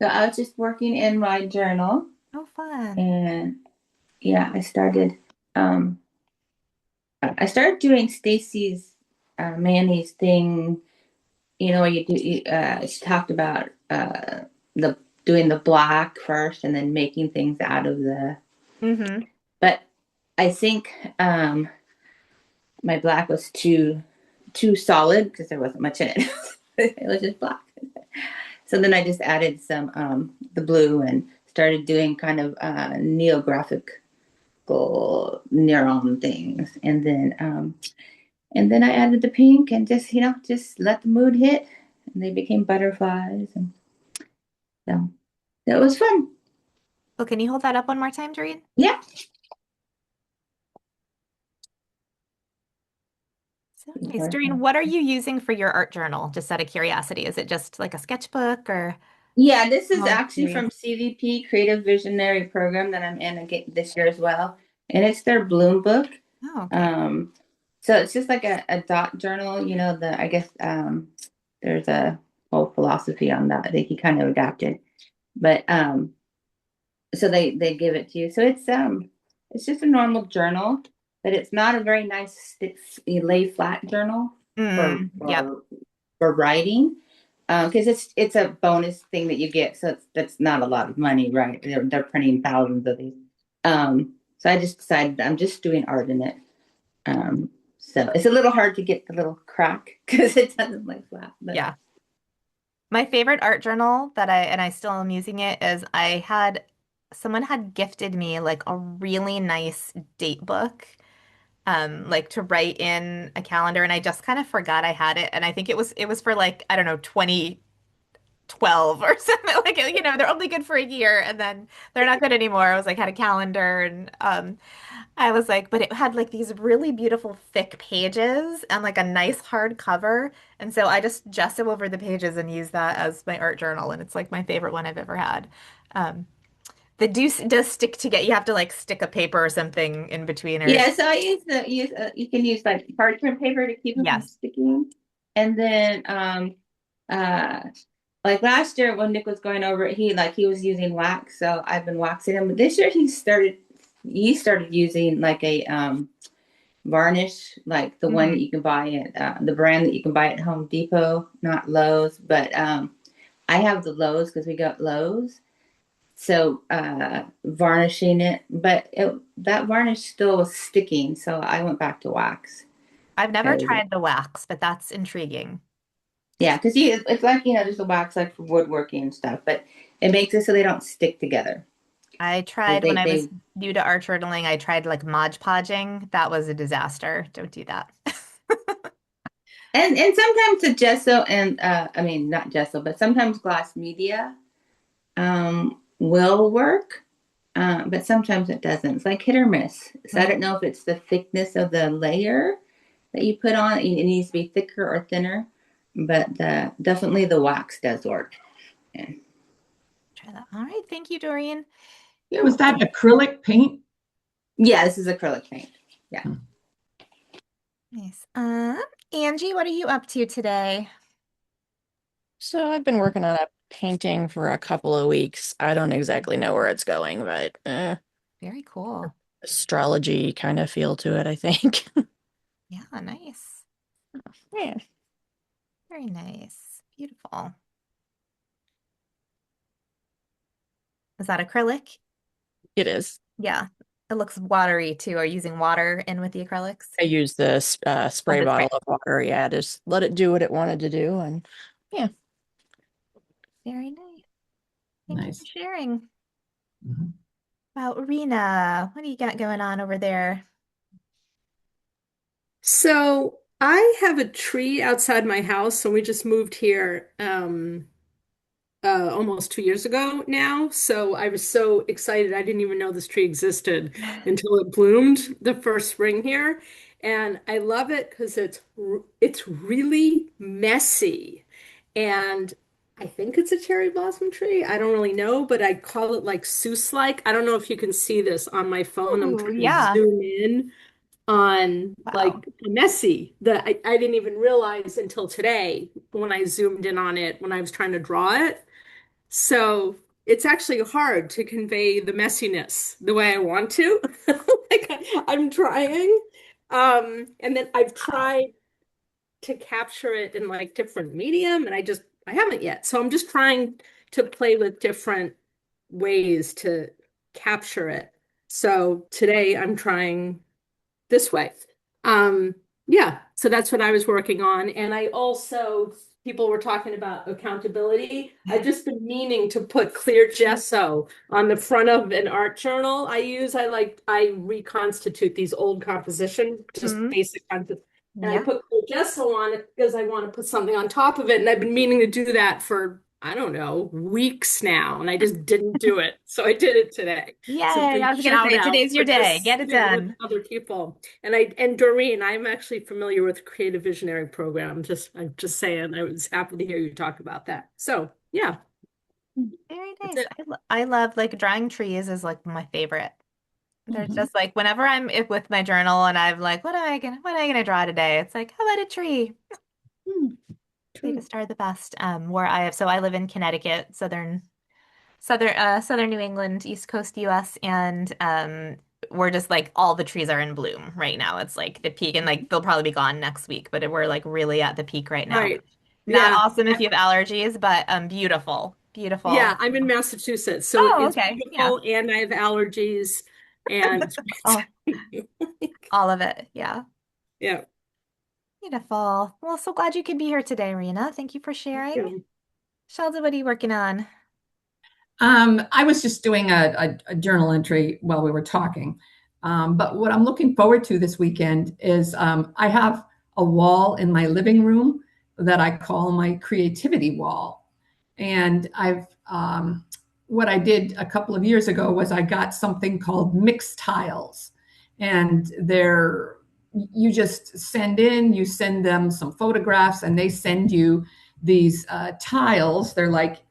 So I was just working in my journal,
Oh, fun.
and yeah, um I started doing Stacy's Manny's thing. She talked about the doing the black first and then making things out of the.
Mm-hmm.
But I think my black was too solid because there wasn't much in it. It was just black. So then I just added some the blue and started doing kind of neographical neuron things, and then I added the pink and just let the mood hit, and they became butterflies, and so that was fun.
Well, can you hold that up one more time, Doreen?
Yeah.
So nice. Doreen, what are you using for your art journal? Just out of curiosity. Is it just like a sketchbook or?
Yeah, this is
Oh, I'm
actually
curious.
from CVP Creative Visionary Program that I'm in again this year as well, and it's their Bloom book.
Oh, okay.
So it's just like a dot journal. I guess there's a whole philosophy on that that he kind of adapted, but so they give it to you. So it's just a normal journal, but it's not a very nice lay flat journal for
Yep.
for for writing, because it's a bonus thing that you get. So that's not a lot of money, right? They're printing thousands of these. So I just decided I'm just doing art in it. So it's a little hard to get the little crack because it doesn't lay flat. But
Yeah. My favorite art journal and I still am using it is someone had gifted me like a really nice date book, like to write in a calendar, and I just kind of forgot I had it. And I think it was for like, I don't know, 12 or something like, they're only good for a year and then they're not good anymore. I was like, had a calendar and I was like, but it had like these really beautiful thick pages and like a nice hard cover. And so I just gesso over the pages and use that as my art journal. And it's like my favorite one I've ever had. Um, the deuce does stick to get, you have to like stick a paper or something in between or
Yeah, so I use you can use like parchment paper to keep them from
yes.
sticking, and then uh like last year when Nick was going over it, he was using wax, so I've been waxing him. But this year he started using like a varnish, like the one that
Mhm.
you can buy at the brand that you can buy at Home Depot, not Lowe's, but I have the Lowe's because we got Lowe's. So varnishing it, but that varnish still was sticking, so I went back to wax.
I've never
'Cause,
tried the wax, but that's intriguing.
yeah, because it's like just a wax like for woodworking and stuff, but it makes it so they don't stick together.
I
Like
tried when
they
I was
they
new to art journaling, I tried like Mod Podging. That was a disaster. Don't do that.
and sometimes the gesso and I mean not gesso, but sometimes glass media will work, but sometimes it doesn't. It's like hit or miss. So I don't
Mm.
know if it's the thickness of the layer that you put on. It needs to be thicker or thinner, but definitely the wax does work. Yeah.
Try that. All right. Thank you, Doreen.
You're
Was that
welcome.
acrylic paint?
Yeah, this is acrylic paint. Yeah.
Hmm.
Nice. Angie, what are you up to today?
So I've been working on a painting for a couple of weeks. I don't exactly know where it's going, but
Very cool.
astrology kind of feel to it, I think.
Yeah, nice.
Yeah.
Very nice. Beautiful. Is that acrylic?
It is.
Yeah. It looks watery too. Are you using water in with the acrylics?
I used this
Oh,
spray
the
bottle
spray.
of water. Yeah, just let it do what it wanted to do. And yeah,
Very nice. Thank you for
Nice.
sharing.
Mhm.
About Rena, what do you got going on over there?
So I have a tree outside my house, so we just moved here almost 2 years ago now. So I was so excited. I didn't even know this tree existed until it bloomed the first spring here. And I love it because it's really messy. And I think it's a cherry blossom tree. I don't really know, but I call it like Seuss-like. I don't know if you can see this on my phone. I'm
Ooh,
trying to
yeah.
zoom in on
Wow.
like messy that I didn't even realize until today when I zoomed in on it when I was trying to draw it. So it's actually hard to convey the messiness the way I want to. Like I'm trying. And then I've
Wow.
tried to capture it in like different medium and I haven't yet. So I'm just trying to play with different ways to capture it. So today I'm trying this way. Um, yeah, so that's what I was working on. And I also, people were talking about accountability. I've just been meaning to put clear gesso on the front of an art journal I use. I reconstitute these old compositions, just
Hmm.
basic, and I
Yeah.
put clear gesso on it because I want to put something on top of it. And I've been meaning to do that for, I don't know, weeks now, and I just didn't do it. So I did it today. So
Yay.
big
I was gonna
shout
say
out
today's
for
your day.
just
Get it
sitting with
done.
other people. And Doreen, I'm actually familiar with the Creative Visionary Program. I'm just saying, I was happy to hear you talk about that. So yeah,
Very
that's
nice.
it.
I love like drawing trees is like my favorite. They're
Mhm.
just like whenever I'm with my journal and I'm like, what am I gonna draw today? It's like, how about a tree?
Hmm.
They
True.
just are the best. Where I live in Connecticut, southern New England, East Coast US, and we're just like all the trees are in bloom right now. It's like the peak, and like they'll probably be gone next week, but we're like really at the peak right now.
Right.
Not
Yeah.
awesome if you have allergies, but beautiful,
Yeah,
beautiful.
I'm in Massachusetts, so
Oh,
it's
okay, yeah.
beautiful and I have allergies and
Oh, all of it, yeah.
yeah.
Beautiful. Well, so glad you could be here today, Rena. Thank you for
Thank
sharing.
you.
Sheldon, what are you working on?
I was just doing a journal entry while we were talking. But what I'm looking forward to this weekend is I have a wall in my living room that I call my creativity wall. And what I did a couple of years ago was I got something called mixed tiles. And you just you send them some photographs and they send you these tiles. They're like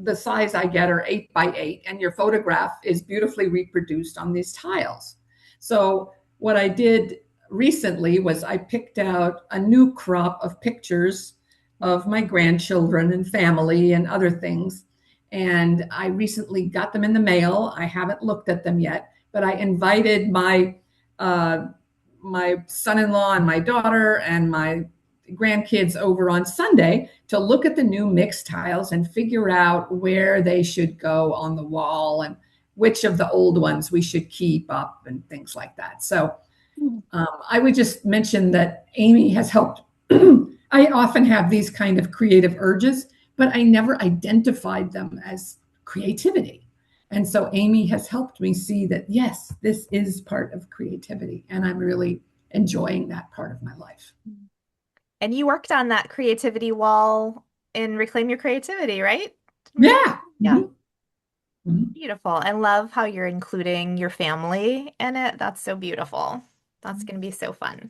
the size I get are 8 by 8, and your photograph is beautifully reproduced on these tiles. So what I did recently was I picked out a new crop of pictures of my grandchildren and family and other things. And I recently got them in the mail. I haven't looked at them yet, but I invited my son-in-law and my daughter and my grandkids over on Sunday to look at the new mixed tiles and figure out where they should go on the wall and which of the old ones we should keep up and things like that. So I would just mention that Aimee has helped. I often have these kind of creative urges, but I never identified them as creativity. And so Aimee has helped me see that, yes, this is part of creativity. And I'm really enjoying that part of my life.
And you worked on that creativity wall in Reclaim Your Creativity, right?
Yeah.
Yeah.
Mm-hmm.
Beautiful. I love how you're including your family in it. That's so beautiful. That's going to be so fun.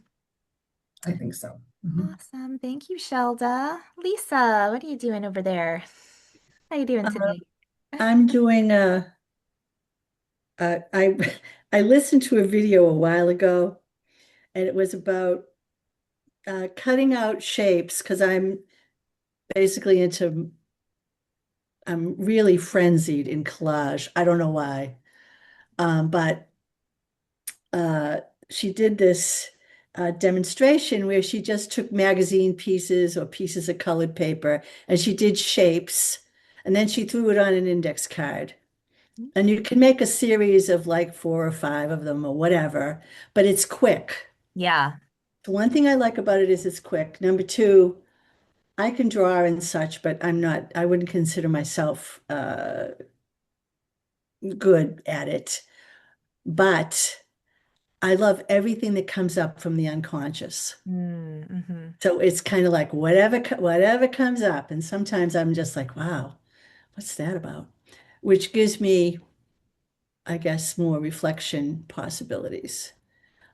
I think so. Mm-hmm.
Awesome. Thank you, Shelda. Lisa, what are you doing over there? How you doing today?
I'm doing I I listened to a video a while ago, and it was about cutting out shapes because basically into I'm really frenzied in collage. I don't know why, but uh, she did this demonstration where she just took magazine pieces or pieces of colored paper and she did shapes, and then she threw it on an index card. And you can make a series of like 4 or 5 of them or whatever, but it's quick.
Yeah.
The one thing I like about it is it's quick. Number two, I can draw and such, but I wouldn't consider myself good at it. But I love everything that comes up from the unconscious.
Mm-hmm.
So it's kind of like whatever comes up. And sometimes I'm just like, wow, what's that about? Which gives me, I guess, more reflection possibilities,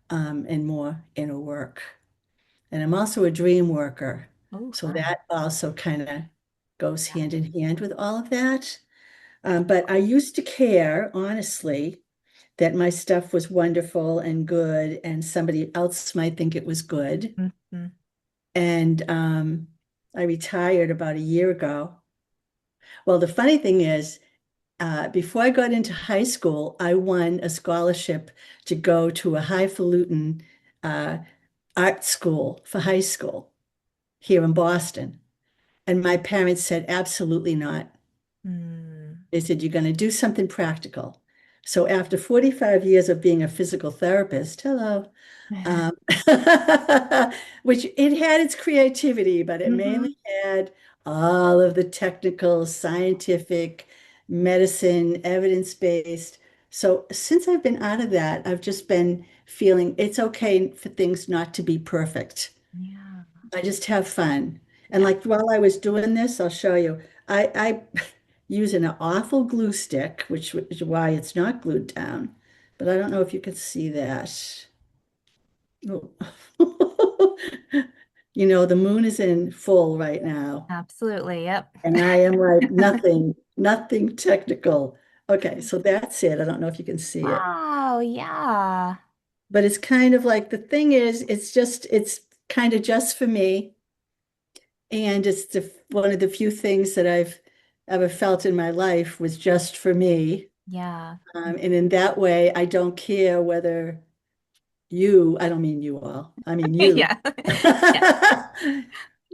and more inner work. And I'm also a dream worker.
Oh,
So
fun.
that also kind of goes
Yeah.
hand in hand with all of that. But I used to care, honestly, that my stuff was wonderful and good, and somebody else might think it was good.
Mm-hmm.
And I retired about a year ago. Well, the funny thing is, before I got into high school, I won a scholarship to go to a highfalutin uh, art school for high school here in Boston. And my parents said, absolutely not.
Mm.
They said, you're going to do something practical. So after 45 years of being a physical therapist, hello, um, which it had its creativity, but it
Mm-hmm.
mainly had all of the technical, scientific, medicine, evidence-based. So since I've been out of that, I've just been feeling it's okay for things not to be perfect.
Yeah.
I just have fun. And
Yeah.
like while I was doing this, I'll show you. I use an awful glue stick, which is why it's not glued down. But I don't know if you can see that. Oh. You know, the moon is in full right now,
Absolutely. Yep.
and I am like nothing technical. Okay, so that's it. I don't know if you can see it,
Wow. Yeah.
but it's kind of like the thing is, it's kind of just for me. And it's one of the few things that I've ever felt in my life was just for me.
Yeah.
And in that way, I don't care whether I don't mean you all, I mean you,
Yeah. Yeah.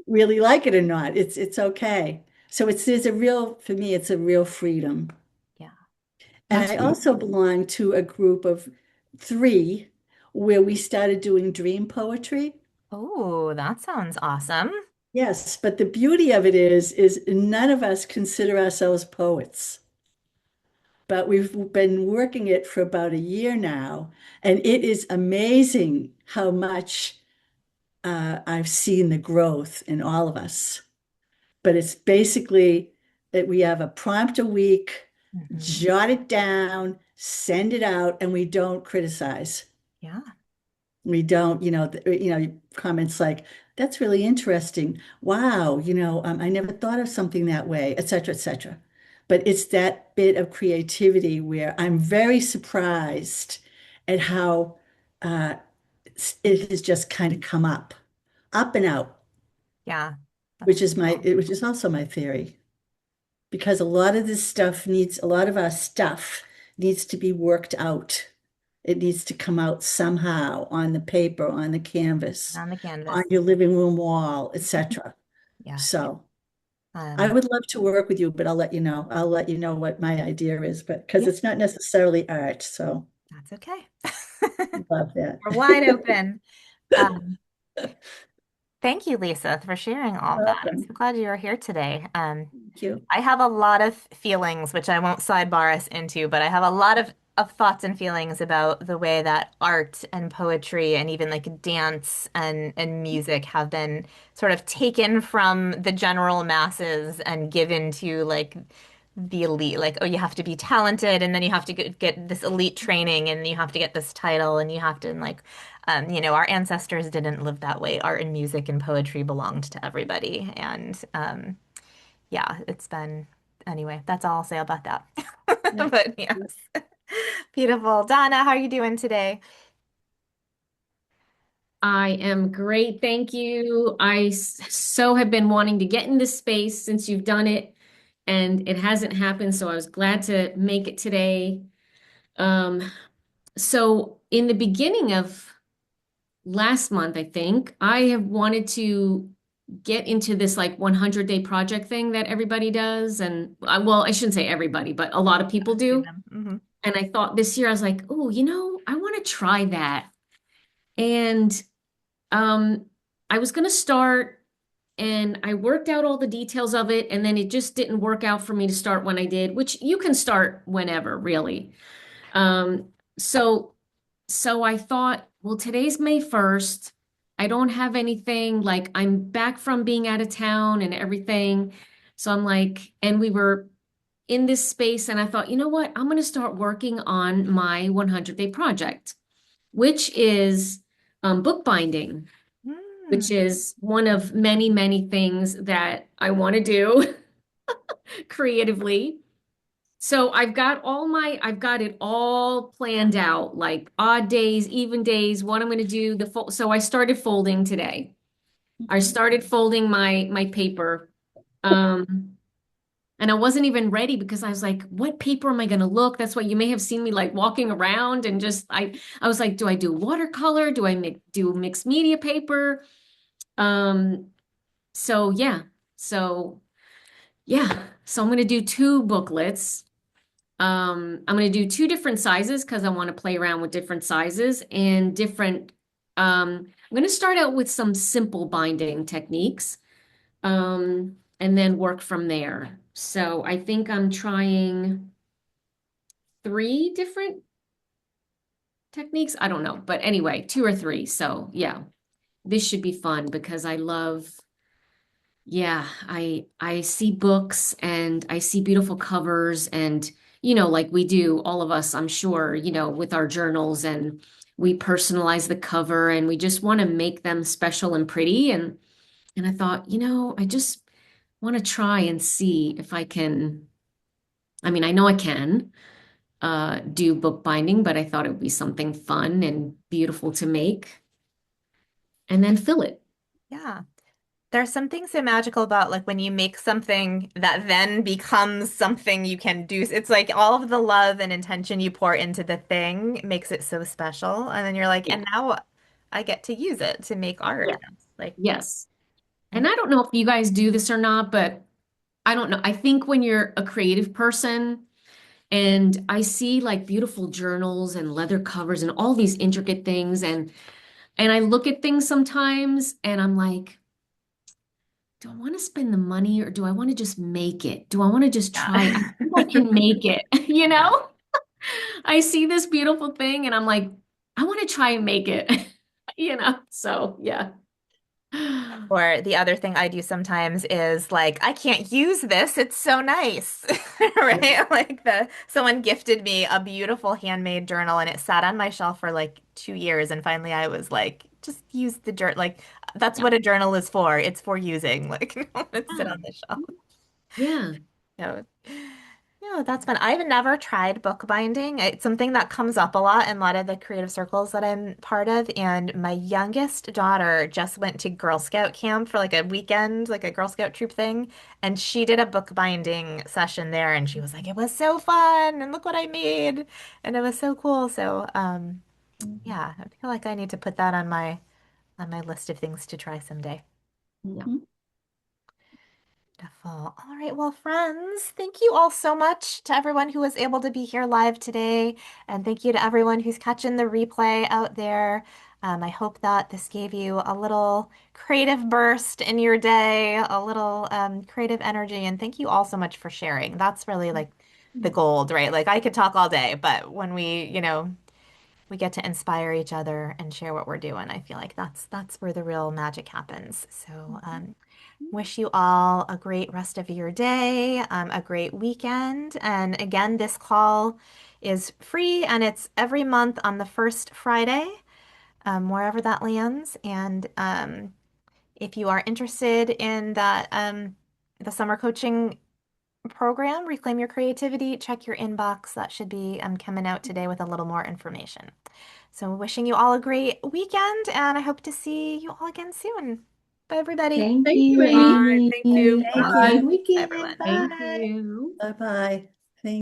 really like it or not. It's okay. So there's a real, for me, it's a real freedom.
Yeah.
And
That's
I also belong to a group of 3 where we started doing dream poetry.
Oh, that sounds awesome.
Yes, but the beauty of it is none of us consider ourselves poets. But we've been working it for about a year now, and it is amazing how much I've seen the growth in all of us. But it's basically that we have a prompt a week,
Mhm.
jot it down, send it out, and we don't criticize.
Yeah.
We don't, comments like, that's really interesting. Wow, I never thought of something that way, et cetera, et cetera. But it's that bit of creativity where I'm very surprised at how uh, it has just kind of come up and out,
Yeah. That's cool.
which is also my theory. Because a lot of our stuff needs to be worked out. It needs to come out somehow on the paper, on the canvas,
On the
on
canvas.
your living room wall, etc.
Yeah.
So I
Um,
would love to work with you, but I'll let you know. I'll let you know what my idea is, but because
yeah,
it's not necessarily art, so
that's okay.
love that.
We're wide open. Um, Thank you, Lisa, for sharing all that. I'm
Welcome.
so glad you are here today.
Thank you.
I have a lot of feelings, which I won't sidebar us into, but I have a lot of thoughts and feelings about the way that art and poetry and even like dance and music have been sort of taken from the general masses and given to like the elite. Like, oh, you have to be talented and then you have to get this elite training and you have to get this title and you have to and like our ancestors didn't live that way. Art and music and poetry belonged to everybody. And yeah, it's been anyway, that's all I'll say about that.
Yeah.
But yes. Beautiful. Donna, how are you doing today?
I am great, thank you. So have been wanting to get in this space since you've done it, and it hasn't happened, so I was glad to make it today. Um, so in the beginning of last month, I think, I have wanted to get into this like 100-day project thing that everybody does, and well, I shouldn't say everybody, but a lot of people
I've seen
do.
them. Hmm.
And I thought this year I was like, oh, I want to try that. And Um, I was gonna start and I worked out all the details of it, and then it just didn't work out for me to start when I did, which you can start whenever, really. Um, so so I thought, well, today's May 1st. I don't have anything, like I'm back from being out of town and everything. So I'm like, and we were in this space, and I thought, you know what? I'm gonna start working on my 100-day project, which is bookbinding, which is one of many, many things that I want to do creatively. So I've got it all planned out, like odd days, even days, what I'm going to do. So I started folding today. I
Mhm.
started folding my paper. Um, and I wasn't even ready because I was like, what paper am I going to look? That's why you may have seen me like walking around and just I was like, do I do watercolor? Do do mixed media paper? Um, So yeah, so so I'm gonna do two booklets. I'm gonna do two different sizes because I want to play around with different sizes and different. I'm gonna start out with some simple binding techniques, and then work from there. So I think I'm trying three different techniques. I don't know, but anyway, two or three. So yeah, this should be fun because I love. Yeah, I see books and I see beautiful covers and like we do all of us, I'm sure, with our journals, and we personalize the cover and we just want to make them special and pretty, and I thought, I just want to try and see if I can. I mean, I know I can do bookbinding, but I thought it would be something fun and beautiful to make and then fill it.
Yeah. There's something so magical about like when you make something that then becomes something you can do. It's like all of the love and intention you pour into the thing makes it so special. And then you're like,
Yeah.
and now I get to use it to make art.
Yeah.
It's like,
Yes. And
that's
I don't know if you guys do this or not, but I don't know. I think when you're a creative person and I see like beautiful journals and leather covers and all these intricate things, and I look at things sometimes and I'm like, do I want to spend the money or do I want to just make it? Do I want to just try? I
yeah.
think I can make it, you know? I see this beautiful thing and I'm like, I want to try and make it, you know? So, yeah.
Or the other thing I do sometimes is like, I can't use this. It's so nice. Right? Like someone gifted me a beautiful handmade journal and it sat on my shelf for like 2 years. And finally I was like, just use the journal. Like that's
Yeah.
what a journal is for. It's for using. Like, don't let it sit on the shelf.
Yeah.
So, yeah, that's fun. I've never tried bookbinding. It's something that comes up a lot in a lot of the creative circles that I'm part of. And my youngest daughter just went to Girl Scout camp for like a weekend, like a Girl Scout troop thing. And she did a bookbinding session there. And she was like, it was so fun. And look what I made. And it was so cool. So, yeah, I feel like I need to put that on my list of things to try someday.
Yeah.
Wonderful. All right. Well, friends, thank you all so much to everyone who was able to be here live today. And thank you to everyone who's catching the replay out there. I hope that this gave you a little creative burst in your day, a little creative energy. And thank you all so much for sharing. That's really like the gold, right? Like I could talk all day, but when we get to inspire each other and share what we're doing, I feel like that's where the real magic happens. So, wish you all a great rest of your day, a great weekend. And again, this call is free and it's every month on the first Friday, wherever that lands. And if you are interested in the summer coaching program, Reclaim Your Creativity, check your inbox. That should be coming out today with a little more information. So, wishing you all a great weekend, and I hope to see you all again soon. Bye, everybody.
Thank
Thank you,
you,
Amy.
Bye.
Amy.
Thank you.
Have a
Thank
good
you.
Bye,
weekend.
everyone.
Thank
Bye.
you.
Bye-bye.